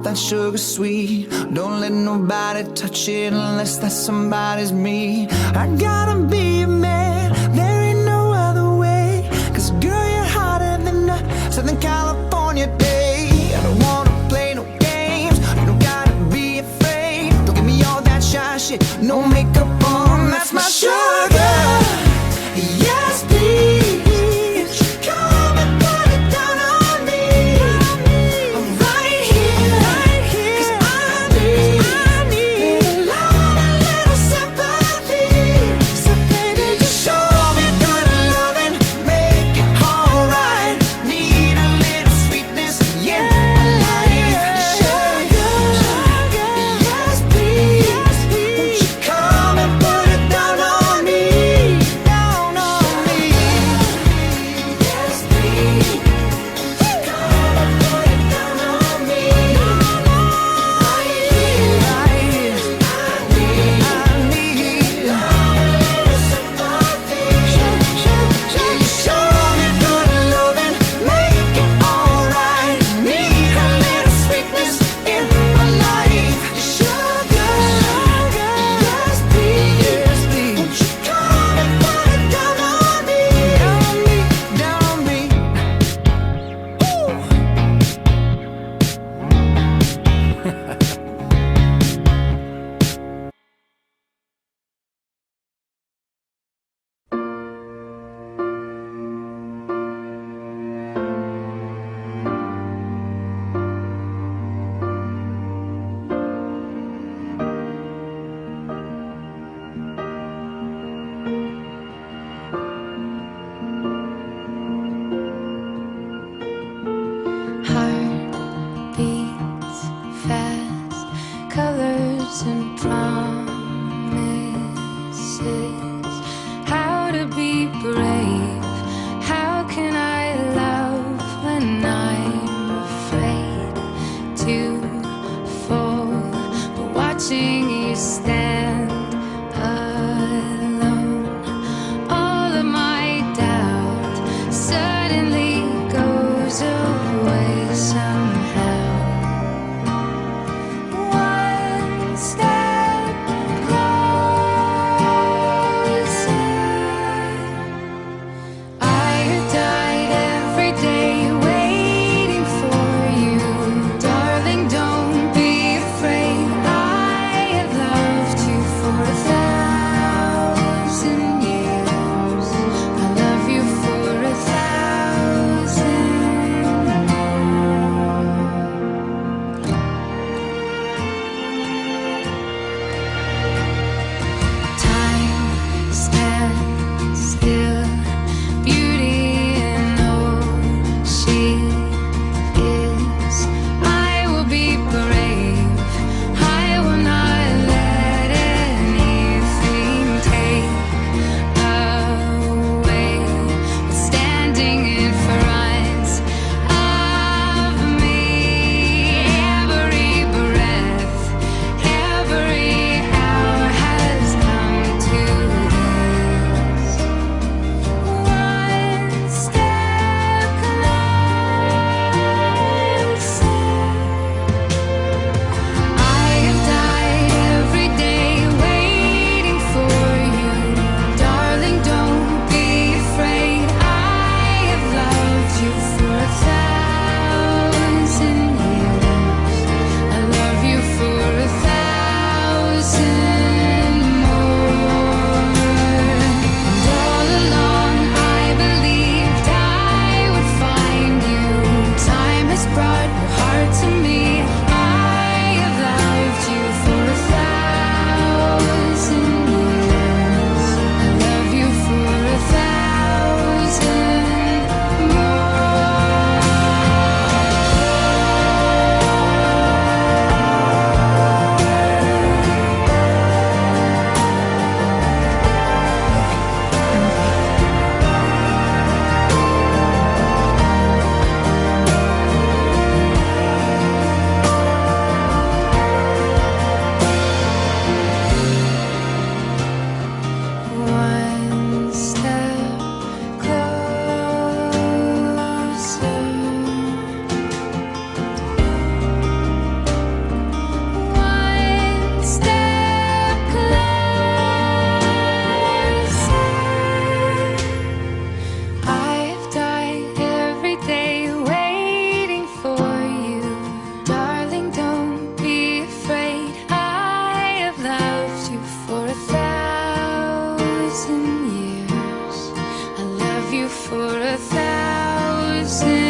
that sugar sweet. Don't let nobody touch it unless that somebody's me. I gotta be a man, there ain't no other way. Cause girl, you're hotter than a Southern California day. I don't wanna play no games, you don't gotta be afraid. Don't give me all that shy shit, no makeup on, that's my sugar. Yes, please, come and put it down on me. I'm right here, 'cause I need a lot, a little sympathy. So baby, just show me good loving, make it alright. Need a little sweetness, yeah, life. Sugar, yes please, won't you come voice in